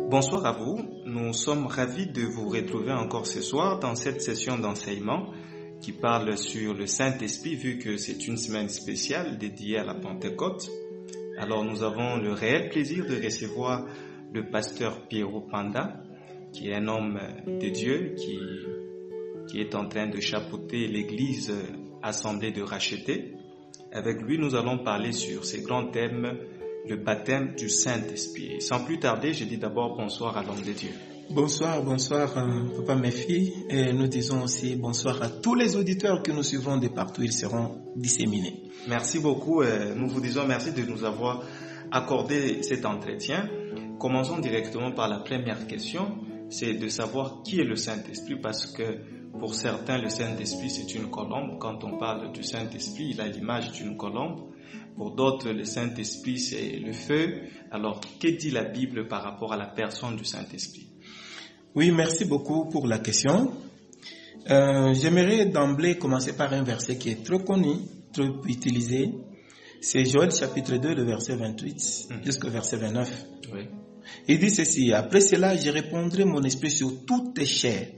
Bonsoir à vous, nous sommes ravis de vous retrouver encore ce soir dans cette session d'enseignement qui parle sur le Saint-Esprit vu que c'est une semaine spéciale dédiée à la Pentecôte. Alors nous avons le réel plaisir de recevoir le pasteur Piero Panda qui est un homme de Dieu qui est en train de chapeauter l'église assemblée de rachetés. Avec lui nous allons parler sur ces grands thèmes, le baptême du Saint-Esprit. Sans plus tarder, je dis d'abord bonsoir à l'homme de Dieu. Bonsoir, Papa Mephi. Et nous disons aussi bonsoir à tous les auditeurs que nous suivons de partout, ils seront disséminés. Merci beaucoup. Nous vous disons merci de nous avoir accordé cet entretien. Commençons directement par la première question, c'est de savoir qui est le Saint-Esprit, parce que pour certains, le Saint-Esprit c'est une colombe. Quand on parle du Saint-Esprit, il a l'image d'une colombe. Pour d'autres, le Saint-Esprit, c'est le feu. Alors, que dit la Bible par rapport à la personne du Saint-Esprit? Oui, merci beaucoup pour la question. J'aimerais d'emblée commencer par un verset qui est trop connu, trop utilisé. C'est Joël chapitre 2, le verset 28 jusqu'au verset 29. Oui. Il dit ceci: après cela, je répandrai mon esprit sur toutes les chairs.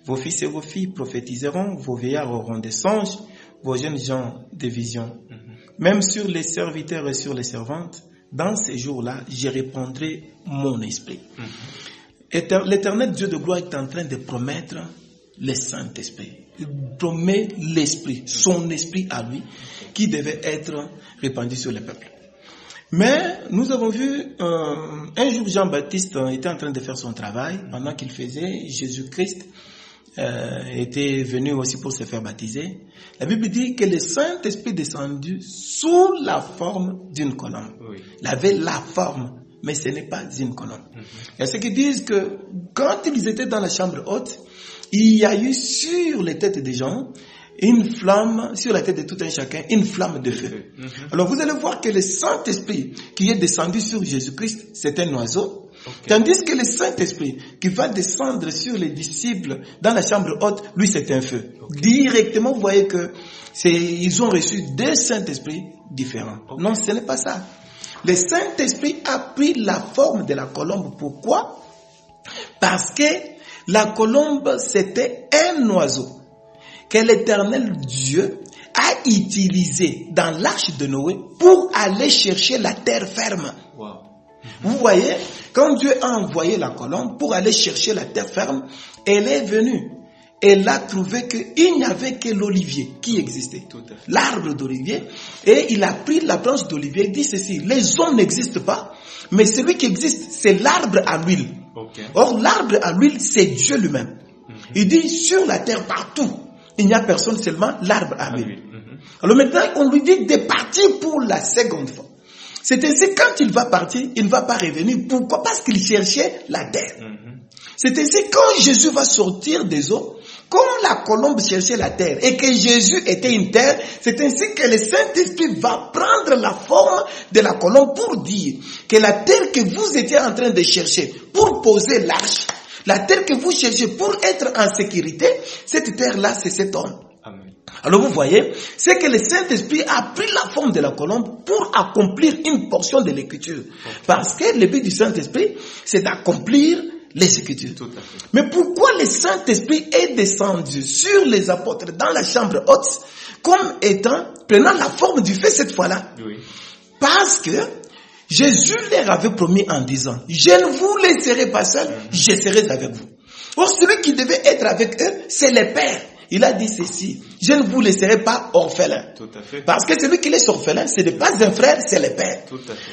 Vos fils et vos filles prophétiseront, vos vieillards auront des songes, vos jeunes gens des visions. Même sur les serviteurs et sur les servantes, dans ces jours-là, je répandrai mon esprit. L'Éternel Dieu de gloire est en train de promettre le Saint-Esprit. Il promet l'Esprit, son Esprit à lui, qui devait être répandu sur le peuple. Mais nous avons vu, un jour Jean-Baptiste était en train de faire son travail. Pendant qu'il faisait, Jésus-Christ était venu aussi pour se faire baptiser. La Bible dit que le Saint-Esprit est descendu sous la forme d'une colombe. Oui. Il avait la forme, mais ce n'est pas une colombe. Il y a ceux qui disent que quand ils étaient dans la chambre haute, il y a eu sur les têtes des gens une flamme, sur la tête de tout un chacun, une flamme de feu. Alors vous allez voir que le Saint-Esprit qui est descendu sur Jésus-Christ, c'est un oiseau. Tandis que le Saint-Esprit qui va descendre sur les disciples dans la chambre haute, lui c'est un feu. Directement, vous voyez que ils ont reçu deux Saint-Esprits différents. Non, ce n'est pas ça. Le Saint-Esprit a pris la forme de la colombe. Pourquoi? Parce que la colombe c'était un oiseau que l'Éternel Dieu a utilisé dans l'arche de Noé pour aller chercher la terre ferme. Wow. Vous voyez, quand Dieu a envoyé la colombe pour aller chercher la terre ferme, elle est venue. Elle a trouvé qu'il n'y avait que l'olivier qui existait, l'arbre d'olivier, et il a pris la branche d'olivier et dit ceci: les hommes n'existent pas, mais celui qui existe, c'est l'arbre à l'huile. Or, l'arbre à l'huile, c'est Dieu lui-même. Il dit sur la terre partout, il n'y a personne, seulement l'arbre à l'huile. Alors maintenant, on lui dit de partir pour la seconde fois. C'est ainsi, quand il va partir, il ne va pas revenir. Pourquoi? Parce qu'il cherchait la terre. C'est ainsi, quand Jésus va sortir des eaux, comme la colombe cherchait la terre et que Jésus était une terre, c'est ainsi que le Saint-Esprit va prendre la forme de la colombe pour dire que la terre que vous étiez en train de chercher pour poser l'arche, la terre que vous cherchez pour être en sécurité, cette terre-là, c'est cet homme. Amen. Alors vous voyez, c'est que le Saint-Esprit a pris la forme de la colombe pour accomplir une portion de l'écriture. Parce que le but du Saint-Esprit, c'est d'accomplir les Écritures. Mais pourquoi le Saint-Esprit est descendu sur les apôtres dans la chambre haute, comme étant, prenant la forme du feu cette fois-là? Parce que Jésus leur avait promis en disant: je ne vous laisserai pas seul, je serai avec vous. Or, celui qui devait être avec eux, c'est le Père. Il a dit ceci: je ne vous laisserai pas orphelin. Parce que celui qui laisse orphelin, ce n'est pas un frère, c'est le Père.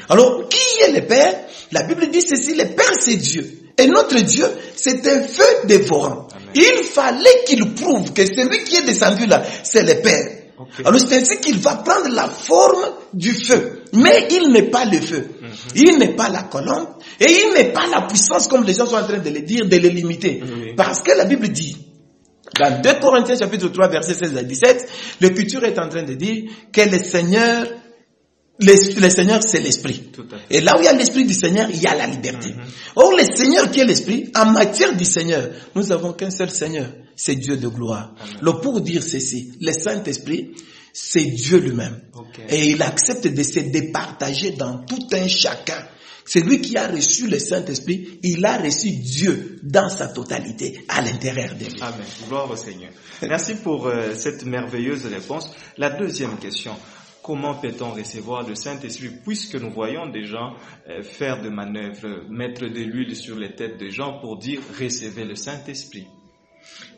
Alors, qui est le Père? La Bible dit ceci: le Père c'est Dieu. Et notre Dieu, c'est un feu dévorant. Amen. Il fallait qu'il prouve que celui qui est descendu là, c'est le Père. Alors c'est ainsi qu'il va prendre la forme du feu. Mais il n'est pas le feu. Il n'est pas la colombe. Et il n'est pas la puissance, comme les gens sont en train de le dire, de le limiter. Parce que la Bible dit, dans 2 Corinthiens chapitre 3, verset 16 à 17, l'Écriture est en train de dire que le Seigneur, c'est l'Esprit. Et là où il y a l'Esprit du Seigneur, il y a la liberté. Or, le Seigneur qui est l'Esprit, en matière du Seigneur, nous avons qu'un seul Seigneur, c'est Dieu de gloire. Alors, pour dire ceci, le Saint-Esprit, c'est Dieu lui-même. Et il accepte de se départager dans tout un chacun Celui qui a reçu le Saint-Esprit, il a reçu Dieu dans sa totalité à l'intérieur de lui. Amen. Gloire au Seigneur. Merci pour cette merveilleuse réponse. La deuxième question. Comment peut-on recevoir le Saint-Esprit puisque nous voyons des gens faire des manœuvres, mettre de l'huile sur les têtes des gens pour dire « recevez le Saint-Esprit ».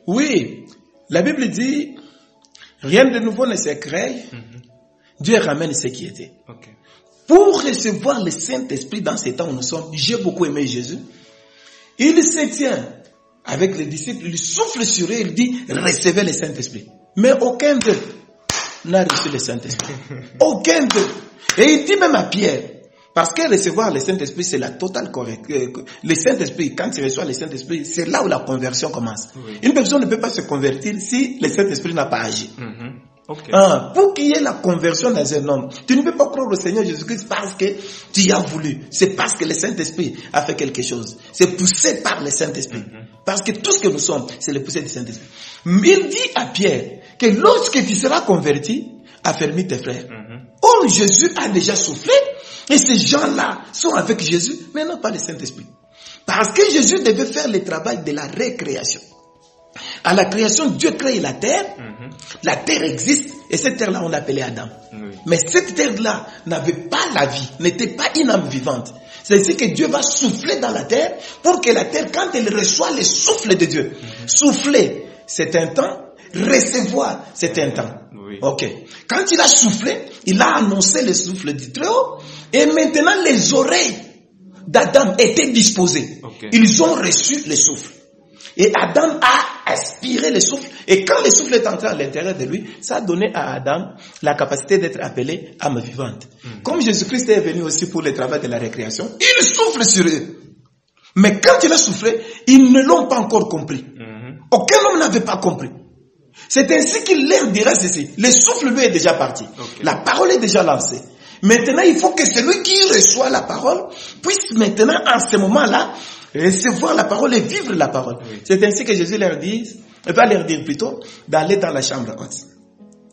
Oui, la Bible dit « rien de nouveau ne se crée, Dieu ramène ce qui était ». Okay. Pour recevoir le Saint-Esprit dans ces temps où nous sommes, j'ai beaucoup aimé Jésus, il se tient avec les disciples, il souffle sur eux, il dit « recevez le Saint-Esprit ». Mais aucun d'eux n'a reçu le Saint-Esprit. Aucun d'eux. Et il dit même à Pierre, parce que recevoir le Saint-Esprit, c'est la totale correction. Le Saint-Esprit, quand il reçoit le Saint-Esprit, c'est là où la conversion commence. Oui. Une personne ne peut pas se convertir si le Saint-Esprit n'a pas agi. Okay. Pour qu'il y ait la conversion dans un homme, tu ne peux pas croire au Seigneur Jésus-Christ parce que tu y as voulu. C'est parce que le Saint-Esprit a fait quelque chose. C'est poussé par le Saint-Esprit. Parce que tout ce que nous sommes, c'est le poussé du Saint-Esprit. Il dit à Pierre que lorsque tu seras converti, affermis tes frères. Or, Jésus a déjà soufflé et ces gens-là sont avec Jésus, mais non pas le Saint-Esprit. Parce que Jésus devait faire le travail de la récréation. À la création, Dieu crée la terre. La terre existe et cette terre-là, on l'appelait Adam. Oui. Mais cette terre-là n'avait pas la vie, n'était pas une âme vivante. C'est ainsi que Dieu va souffler dans la terre pour que la terre, quand elle reçoit le souffle de Dieu, souffler, c'est un temps, recevoir, c'est un temps. Oui. Ok. Quand il a soufflé, il a annoncé le souffle du Très-Haut et maintenant les oreilles d'Adam étaient disposées. Okay. Ils ont reçu le souffle. Et Adam a aspiré le souffle. Et quand le souffle est entré à l'intérieur de lui, ça a donné à Adam la capacité d'être appelé âme vivante. Comme Jésus-Christ est venu aussi pour le travail de la récréation, il souffle sur eux. Mais quand il a soufflé, ils ne l'ont pas encore compris. Aucun homme n'avait pas compris. C'est ainsi qu'il leur dira ceci. Le souffle lui est déjà parti. Okay. La parole est déjà lancée. Maintenant, il faut que celui qui reçoit la parole puisse maintenant, en ce moment-là, recevoir la parole et vivre la parole. Oui. C'est ainsi que Jésus va leur dire plutôt d'aller dans la chambre haute.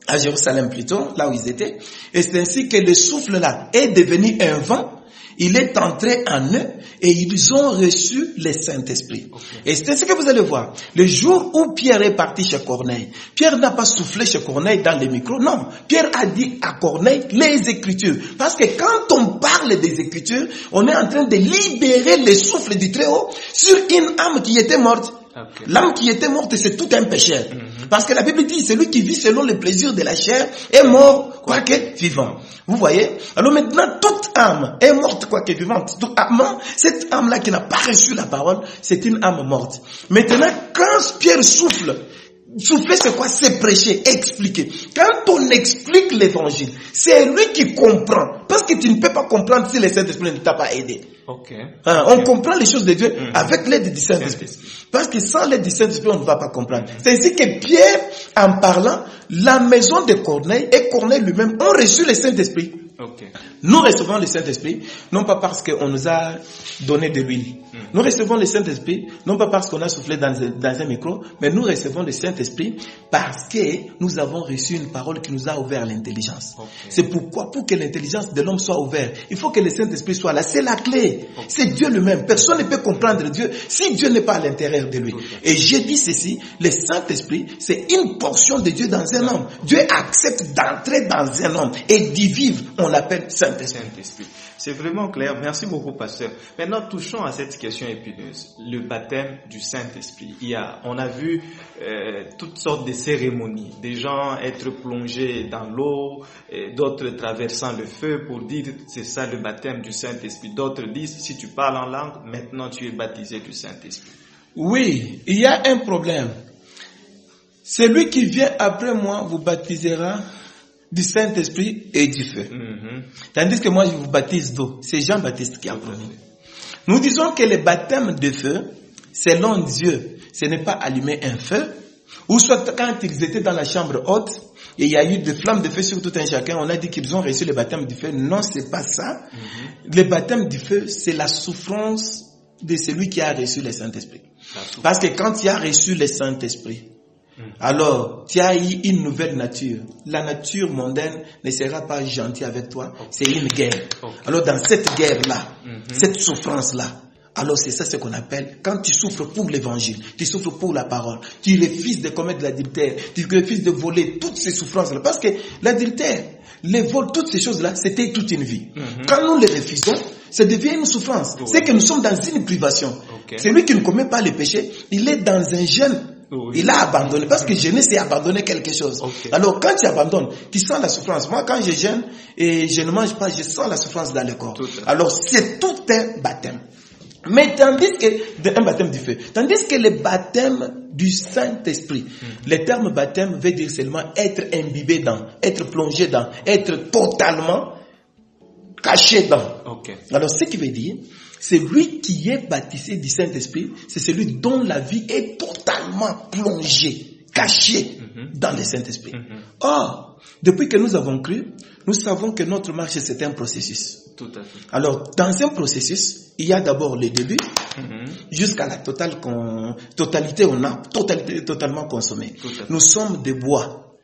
À Jérusalem plutôt, là où ils étaient. Et c'est ainsi que le souffle là est devenu un vent. Il est entré en eux et ils ont reçu le Saint-Esprit. Okay. Et c'est ce que vous allez voir. Le jour où Pierre est parti chez Corneille, Pierre n'a pas soufflé chez Corneille dans les micros. Non, Pierre a dit à Corneille les Écritures. Parce que quand on parle des Écritures, on est en train de libérer le souffle du Très-Haut sur une âme qui était morte. Okay. L'âme qui était morte, c'est tout un pécheur. Parce que la Bible dit, celui qui vit selon les plaisirs de la chair est mort, quoique vivant. Vous voyez? Alors maintenant, toute âme est morte, quoique vivante. Donc, cette âme-là qui n'a pas reçu la parole, c'est une âme morte. Maintenant, quand Pierre souffle, souffler c'est quoi? C'est prêcher, expliquer. Quand on explique l'évangile, c'est lui qui comprend. Parce que tu ne peux pas comprendre si le Saint-Esprit ne t'a pas aidé. Okay. On comprend les choses de Dieu avec l'aide du Saint-Esprit. Parce que sans l'aide du Saint-Esprit, on ne va pas comprendre. C'est ainsi que Pierre, en parlant, la maison de Corneille et Corneille lui-même ont reçu le Saint-Esprit. Okay. Nous recevons le Saint-Esprit, non pas parce qu'on nous a donné de l'huile. Nous recevons le Saint-Esprit, non pas parce qu'on a soufflé dans un micro, mais nous recevons le Saint-Esprit parce que nous avons reçu une parole qui nous a ouvert l'intelligence. Okay. C'est pourquoi, pour que l'intelligence de l'homme soit ouverte, il faut que le Saint-Esprit soit là. C'est la clé. Okay. C'est Dieu lui-même. Personne ne peut comprendre Dieu si Dieu n'est pas à l'intérieur de lui. Okay. Et j'ai dit ceci, le Saint-Esprit, c'est une portion de Dieu dans un homme. Dieu accepte d'entrer dans un homme et d'y vivre. On l'appelle Saint-Esprit. C'est vraiment clair. Merci beaucoup, pasteur. Maintenant, touchons à cette question épineuse. Le baptême du Saint-Esprit. On a vu toutes sortes de cérémonies. Des gens être plongés dans l'eau, d'autres traversant le feu pour dire c'est ça le baptême du Saint-Esprit. D'autres disent si tu parles en langue, maintenant tu es baptisé du Saint-Esprit. Oui, il y a un problème. Celui qui vient après moi vous baptisera du Saint-Esprit et du feu. Tandis que moi je vous baptise d'eau. C'est Jean-Baptiste qui a promis. Nous disons que le baptême de feu, selon Dieu, ce n'est pas allumer un feu, ou soit quand ils étaient dans la chambre haute, et il y a eu des flammes de feu sur tout un chacun, on a dit qu'ils ont reçu le baptême du feu. Non, c'est pas ça. Le baptême du feu, c'est la souffrance de celui qui a reçu le Saint-Esprit. Parce que quand il a reçu le Saint-Esprit, alors tu as eu une nouvelle nature. La nature mondaine ne sera pas gentille avec toi, c'est une guerre. Alors dans cette guerre-là, cette souffrance-là, alors c'est ça ce qu'on appelle, quand tu souffres pour l'évangile, tu souffres pour la parole, tu refuses de commettre l'adultère, tu refuses de voler, toutes ces souffrances-là, parce que l'adultère, les vols, toutes ces choses-là, c'était toute une vie. Quand nous les refusons, ça devient une souffrance. C'est que nous sommes dans une privation. Celui qui ne commet pas les péchés, il est dans un jeûne. Il a abandonné, parce que jeûner, c'est abandonner quelque chose. Alors quand tu abandonnes, tu sens la souffrance. Moi, quand je jeûne et je ne mange pas, je sens la souffrance dans le corps. Alors c'est tout un baptême. Mais tandis que, un baptême du feu, tandis que le baptême du Saint-Esprit, le terme baptême veut dire seulement être imbibé dans, être plongé dans, être totalement caché dans. Alors ce qui veut dire, c'est lui qui est baptisé du Saint-Esprit, c'est celui dont la vie est totalement plongée, cachée dans le Saint-Esprit. Or, depuis que nous avons cru, nous savons que notre marche c'est un processus. Tout à fait. Alors, dans un processus, il y a d'abord le début, jusqu'à la totalité, on a totalement consommé. Nous sommes des bois.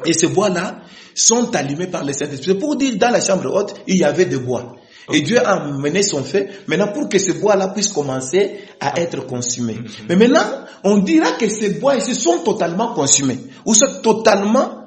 Et ces bois-là sont allumés par le Saint-Esprit. C'est pour dire, dans la chambre haute, il y avait des bois. Et Dieu a mené son feu, maintenant pour que ces bois-là puissent commencer à être consumés. Mais maintenant, on dira que ces bois ici sont totalement consumés, ou sont totalement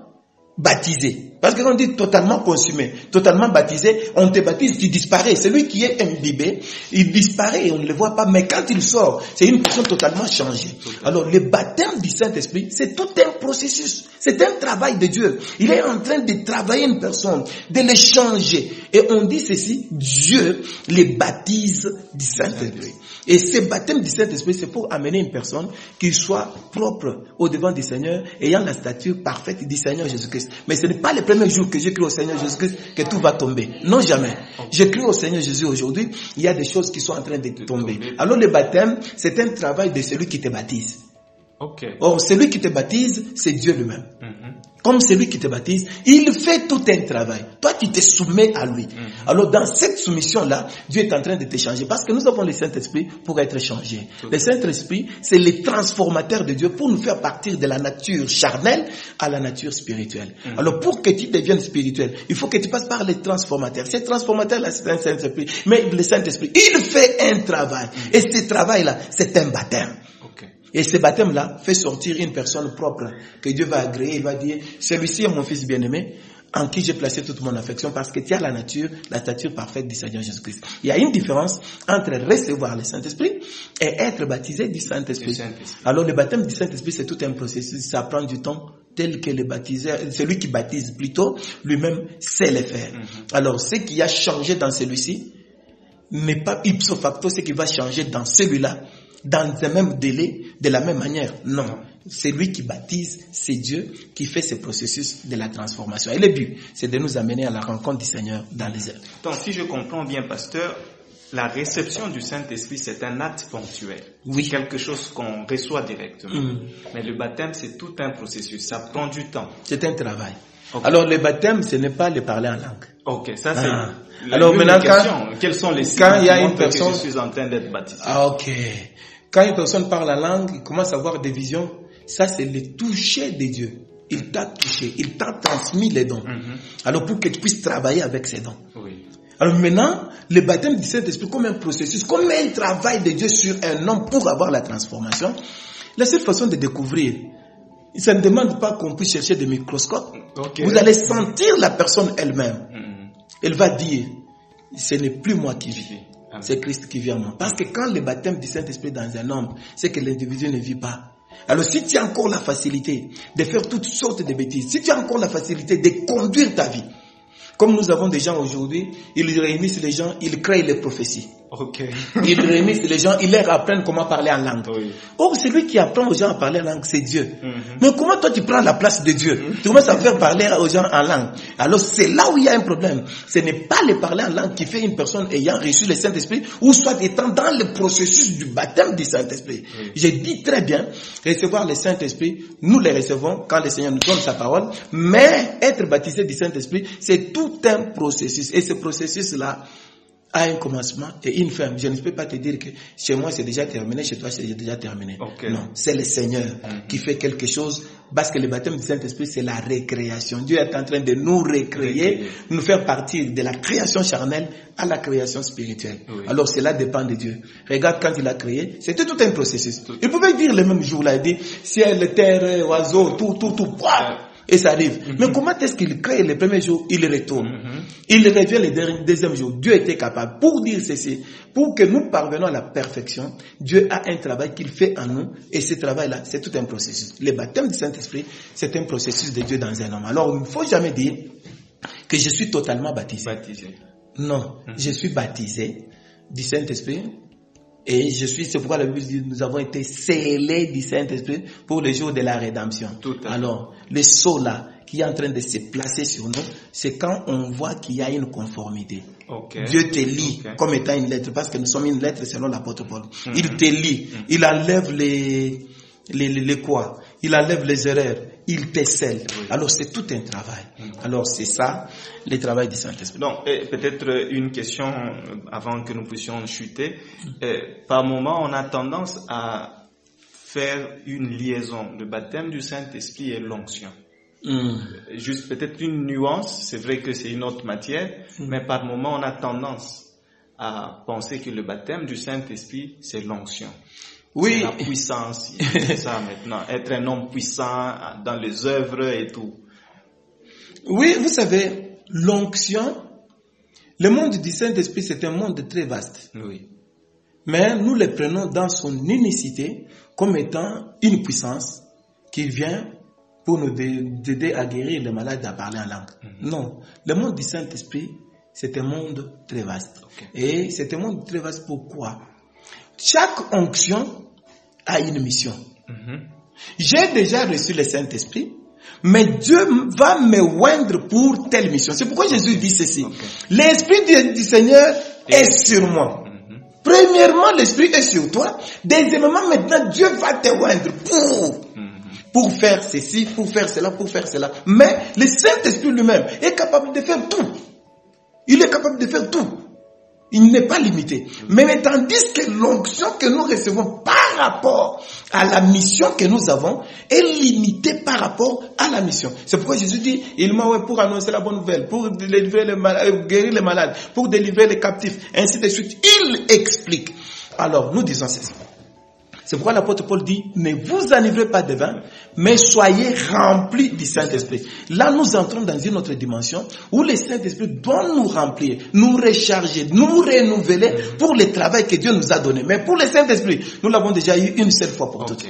baptisés. Parce que quand on dit totalement consumé, totalement baptisé, on te baptise, tu disparais. Celui qui est imbibé, il disparaît et on ne le voit pas. Mais quand il sort, c'est une personne totalement changée. Alors le baptême du Saint-Esprit, c'est tout un processus. C'est un travail de Dieu. Il est en train de travailler une personne, de le changer. Et on dit ceci, Dieu les baptise du Saint-Esprit. Et ce baptême du Saint-Esprit, c'est pour amener une personne qui soit propre au devant du Seigneur, ayant la stature parfaite du Seigneur Jésus-Christ. Mais ce n'est pas le premier jour que j'ai cru au Seigneur Jésus-Christ que tout va tomber. Non, jamais. J'ai cru au Seigneur Jésus aujourd'hui, il y a des choses qui sont en train de tomber. Alors le baptême, c'est un travail de celui qui te baptise. Or, celui qui te baptise, c'est Dieu lui-même. Comme celui qui te baptise, il fait tout un travail. Toi, tu te soumets à lui. Alors, dans cette soumission-là, Dieu est en train de te changer. Parce que nous avons le Saint-Esprit pour être changés. Le Saint-Esprit, c'est le transformateur de Dieu pour nous faire partir de la nature charnelle à la nature spirituelle. Alors, pour que tu deviennes spirituel, il faut que tu passes par les transformateurs. Ces transformateurs-là, c'est un Saint-Esprit. Mais le Saint-Esprit, il fait un travail. Et ce travail-là, c'est un baptême. Et ce baptême-là fait sortir une personne propre que Dieu va agréer. Il va dire, celui-ci est mon fils bien-aimé, en qui j'ai placé toute mon affection, parce que tu as la stature parfaite du Seigneur Jésus-Christ. Il y a une différence entre recevoir le Saint-Esprit et être baptisé du Saint-Esprit. Alors le baptême du Saint-Esprit, c'est tout un processus, ça prend du temps, tel que le baptiseur, celui qui baptise plutôt, lui-même sait le faire. Alors ce qui a changé dans celui-ci n'est pas ipso facto ce qui va changer dans celui-là, dans le même délai, de la même manière. Non. C'est lui qui baptise, c'est Dieu qui fait ce processus de la transformation. Et le but, c'est de nous amener à la rencontre du Seigneur dans les airs. Donc, si je comprends bien, pasteur, la réception du Saint-Esprit, c'est un acte ponctuel. Oui. C'est quelque chose qu'on reçoit directement. Mais le baptême, c'est tout un processus. Ça prend du temps. C'est un travail. Alors, le baptême, ce n'est pas le parler en langue. Ça c'est alors maintenant, quels sont les signes quand il y a une personne, que je suis en train d'être baptisé? Quand une personne parle en langue, il commence à avoir des visions. Ça, c'est le toucher de Dieu. Il t'a touché, il t'a transmis les dons. Alors pour que tu puisses travailler avec ces dons. Alors maintenant, le baptême du Saint-Esprit comme un processus, comme un travail de Dieu sur un homme pour avoir la transformation. La seule façon de découvrir, ça ne demande pas qu'on puisse chercher des microscopes. Vous allez sentir la personne elle-même. Elle va dire, ce n'est plus moi qui vis, c'est Christ qui vit en moi. Parce que quand le baptême du Saint-Esprit dans un homme, c'est que l'individu ne vit pas. Alors si tu as encore la facilité de faire toutes sortes de bêtises, si tu as encore la facilité de conduire ta vie, comme nous avons des gens aujourd'hui, ils réunissent les gens, ils créent les prophéties. Ils réunissent les gens, ils leur apprennent comment parler en langue. Or, celui qui apprend aux gens à parler en langue, c'est Dieu. Mais comment toi tu prends la place de Dieu? Tu commences à faire parler aux gens en langue. Alors, c'est là où il y a un problème. Ce n'est pas le parler en langue qui fait une personne ayant reçu le Saint-Esprit ou soit étant dans le processus du baptême du Saint-Esprit. Je dis très bien, recevoir le Saint-Esprit, nous le recevons quand le Seigneur nous donne sa parole, mais être baptisé du Saint-Esprit, c'est tout un processus. Et ce processus-là a un commencement et une fin. Je ne peux pas te dire que chez moi c'est déjà terminé, chez toi c'est déjà terminé. Non, c'est le Seigneur qui fait quelque chose Parce que le baptême du Saint-Esprit, c'est la récréation. Dieu est en train de nous recréer, nous faire partir de la création charnelle à la création spirituelle. Oui. Alors cela dépend de Dieu. Regarde, quand il a créé, c'était tout un processus. Il pouvait dire le même jour, là, il dit, ciel, terre, oiseaux, tout, et ça arrive. Mais comment est-ce qu'il crée le premier jour, il retourne. Il revient le deuxième jour. Dieu était capable. Pour dire ceci, pour que nous parvenions à la perfection, Dieu a un travail qu'il fait en nous, et ce travail-là, c'est tout un processus. Le baptême du Saint-Esprit, c'est un processus de Dieu dans un homme. Alors, il ne faut jamais dire que je suis totalement baptisé. Non, je suis baptisé du Saint-Esprit. Et c'est pourquoi la Bible dit, nous avons été scellés du Saint-Esprit pour le jour de la rédemption. Alors, le sceau là, qui est en train de se placer sur nous, c'est quand on voit qu'il y a une conformité. Dieu te lit comme étant une lettre, parce que nous sommes une lettre selon l'apôtre Paul. Il te lit, il enlève les quoi? Il enlève les erreurs, il te scelle. Alors c'est tout un travail. Alors c'est ça, le travail du Saint-Esprit. Donc peut-être une question avant que nous puissions chuter. Par moment, on a tendance à faire une liaison, le baptême du Saint-Esprit et l'onction. Juste peut-être une nuance, c'est vrai que c'est une autre matière, mais par moment on a tendance à penser que le baptême du Saint-Esprit c'est l'onction. Oui. La puissance, c'est ça maintenant, être un homme puissant dans les œuvres et tout. Oui, vous savez, l'onction, le monde du Saint-Esprit c'est un monde très vaste. Oui. Mais nous le prenons dans son unicité comme étant une puissance qui vient pour nous aider à guérir les malades, à parler en langue. Non, le monde du Saint-Esprit, c'est un monde très vaste. Et c'est un monde très vaste, pourquoi? Chaque onction a une mission. J'ai déjà reçu le Saint-Esprit, mais Dieu va me oindre pour telle mission. C'est pourquoi Jésus dit ceci. L'Esprit du Seigneur est sur moi. Premièrement, l'Esprit est sur toi. Deuxièmement, maintenant, Dieu va te oindre pour faire ceci, pour faire cela, pour faire cela. Mais le Saint-Esprit lui-même est capable de faire tout. Il est capable de faire tout. Il n'est pas limité. Mais tandis que l'onction que nous recevons par rapport à la mission que nous avons est limitée par rapport à la mission. C'est pourquoi Jésus dit, il m'a envoyé pour annoncer la bonne nouvelle, pour délivrer les malades, guérir les malades, pour délivrer les captifs, ainsi de suite. Il explique. Alors, nous disons ceci. C'est pourquoi l'apôtre Paul dit, ne vous enivrez pas de vin, mais soyez remplis du Saint-Esprit. Là, nous entrons dans une autre dimension où le Saint-Esprit doit nous remplir, nous recharger, nous renouveler pour le travail que Dieu nous a donné. Mais pour le Saint-Esprit, nous l'avons déjà eu une seule fois pour toutes.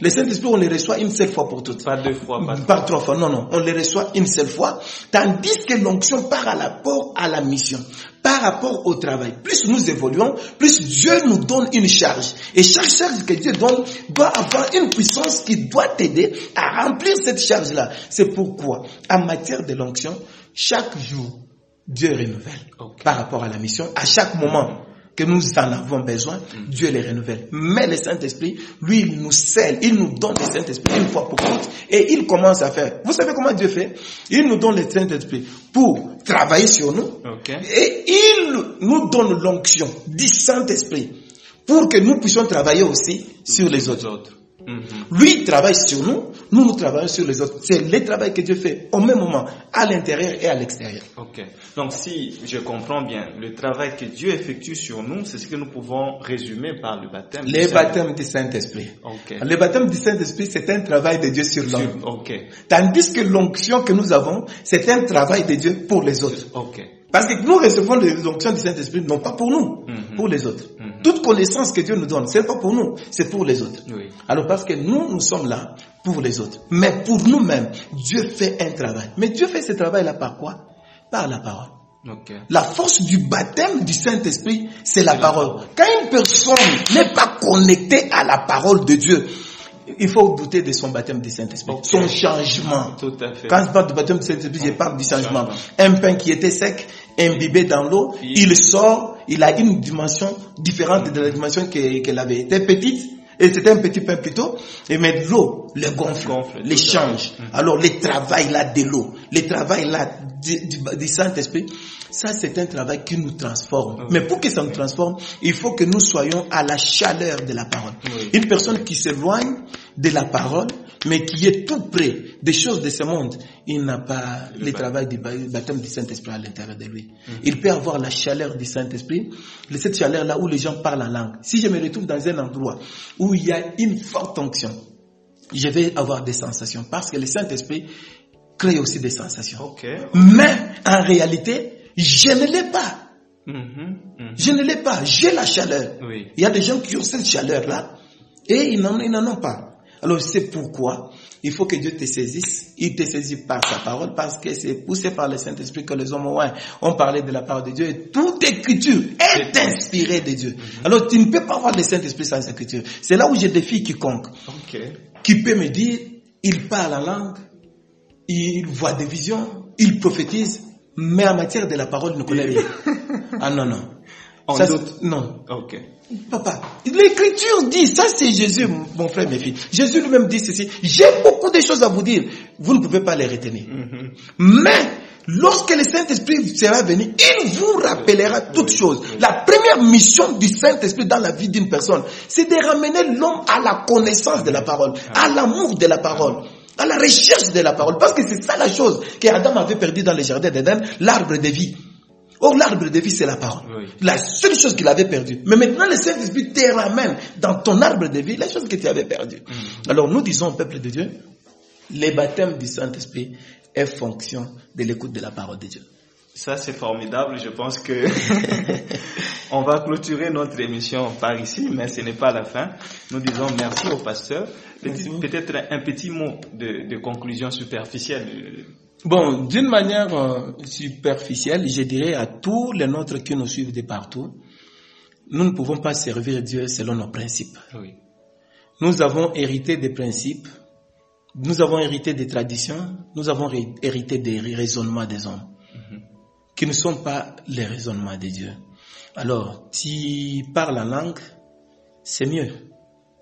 Le Saint-Esprit, on le reçoit une seule fois pour toutes. Pas deux fois, pas trois fois. Non, on le reçoit une seule fois. Tandis que l'onction par rapport à la mission, par rapport au travail. Plus nous évoluons, plus Dieu nous donne une charge. Et chaque charge que Dieu donne doit avoir une puissance qui doit t'aider à remplir cette charge-là. C'est pourquoi, en matière de l'onction, chaque jour, Dieu renouvelle par rapport à la mission. À chaque moment que nous en avons besoin, Dieu les renouvelle. Mais le Saint-Esprit, lui, il nous scelle, il nous donne le Saint-Esprit une fois pour toutes, et il commence à faire. Vous savez comment Dieu fait? Il nous donne le Saint-Esprit pour travailler sur nous, et il nous donne l'onction du Saint-Esprit pour que nous puissions travailler aussi sur les autres. Lui, il travaille sur nous, nous travaillons sur les autres. C'est le travail que Dieu fait au même moment, à l'intérieur et à l'extérieur. Donc, si je comprends bien, le travail que Dieu effectue sur nous, c'est ce que nous pouvons résumer par le baptême du Saint-Esprit. Le baptême du Saint-Esprit. Le baptême du Saint-Esprit, c'est un travail de Dieu sur l'homme. Tandis que l'onction que nous avons, c'est un travail de Dieu pour les autres. Parce que nous recevons les onctions du Saint-Esprit, non pas pour nous, pour les autres. Toute connaissance que Dieu nous donne, c'est pas pour nous, c'est pour les autres. Alors parce que nous sommes là pour les autres. Mais pour nous-mêmes, Dieu fait un travail. Mais Dieu fait ce travail-là par quoi? Par la parole. La force du baptême du Saint-Esprit, c'est la parole. Quand une personne n'est pas connectée à la parole de Dieu, il faut douter de son baptême du Saint-Esprit. Son changement. Tout à fait. Quand je parle du baptême du Saint-Esprit, je parle du changement. Un pain qui était sec, imbibé dans l'eau, il sort, il a une dimension différente de la dimension qu'elle avait été petite. Et c'était un petit pain plutôt. Et mais l'eau le gonfle, le change. Alors le travail là de l'eau, le travail là du Saint-Esprit, ça c'est un travail qui nous transforme. Mais pour que ça nous transforme, il faut que nous soyons à la chaleur de la parole. Une personne qui s'éloigne de la parole, mais qui est tout près des choses de ce monde, il n'a pas le travail du baptême du Saint-Esprit à l'intérieur de lui. Il peut avoir la chaleur du Saint-Esprit, cette chaleur-là où les gens parlent en langue. Si je me retrouve dans un endroit où il y a une forte onction, je vais avoir des sensations, parce que le Saint-Esprit crée aussi des sensations. Mais en réalité, je ne l'ai pas. Je ne l'ai pas, j'ai la chaleur. Il y a des gens qui ont cette chaleur-là et ils n'en ont pas. Alors c'est pourquoi il faut que Dieu te saisisse. Il te saisit par sa parole, parce que c'est poussé par le Saint-Esprit que les hommes ont parlé de la parole de Dieu. Et toute écriture est inspirée de Dieu. Alors tu ne peux pas avoir le Saint-Esprit sans écriture. C'est là où je défie quiconque qui peut me dire, il parle en langue, il voit des visions, il prophétise, mais en matière de la parole, il ne connaît rien. Ah non. Non. Papa, l'écriture dit, ça c'est Jésus, mon frère, mes filles. Jésus lui-même dit ceci, j'ai beaucoup de choses à vous dire, vous ne pouvez pas les retenir. Mais, lorsque le Saint-Esprit sera venu, il vous rappellera toutes choses. La première mission du Saint-Esprit dans la vie d'une personne, c'est de ramener l'homme à la connaissance de la parole, à l'amour de la parole, à la recherche de la parole. Parce que c'est ça la chose qu'Adam avait perdue dans le jardin d'Éden, l'arbre de vie. Or, l'arbre de vie, c'est la parole. La seule chose qu'il avait perdue. Mais maintenant, le Saint-Esprit te ramène dans ton arbre de vie les choses que tu avais perdues. Alors, nous disons au peuple de Dieu, le baptême du Saint-Esprit est fonction de l'écoute de la parole de Dieu. Ça, c'est formidable. Je pense que on va clôturer notre émission par ici, mais ce n'est pas la fin. Nous disons merci au pasteur. Peut-être un petit mot de conclusion superficielle. Bon, d'une manière superficielle, je dirais à tous les nôtres qui nous suivent de partout, nous ne pouvons pas servir Dieu selon nos principes. Nous avons hérité des principes, nous avons hérité des traditions, nous avons hérité des raisonnements des hommes, qui ne sont pas les raisonnements de Dieu. Alors, tu parles en langue, c'est mieux.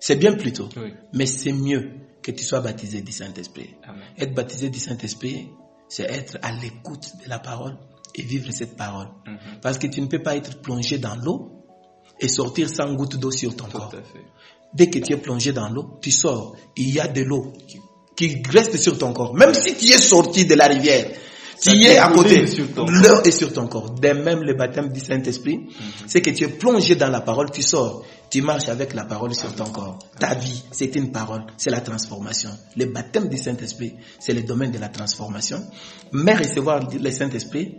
C'est bien plutôt, mais c'est mieux que tu sois baptisé du Saint-Esprit. Être baptisé du Saint-Esprit, c'est être à l'écoute de la parole et vivre cette parole. Parce que tu ne peux pas être plongé dans l'eau et sortir sans goutte d'eau sur ton corps. Dès que tu es plongé dans l'eau, tu sors, il y a de l'eau qui reste sur ton corps. Même si tu es sorti de la rivière, tu es à côté, l'eau est sur ton corps. De même, le baptême du Saint-Esprit, c'est que tu es plongé dans la parole, tu sors, tu marches avec la parole sur ton corps. Ta vie, c'est une parole, c'est la transformation. Le baptême du Saint-Esprit, c'est le domaine de la transformation. Mais recevoir le Saint-Esprit,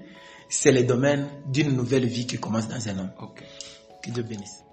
c'est le domaine d'une nouvelle vie qui commence dans un homme. Que Dieu bénisse.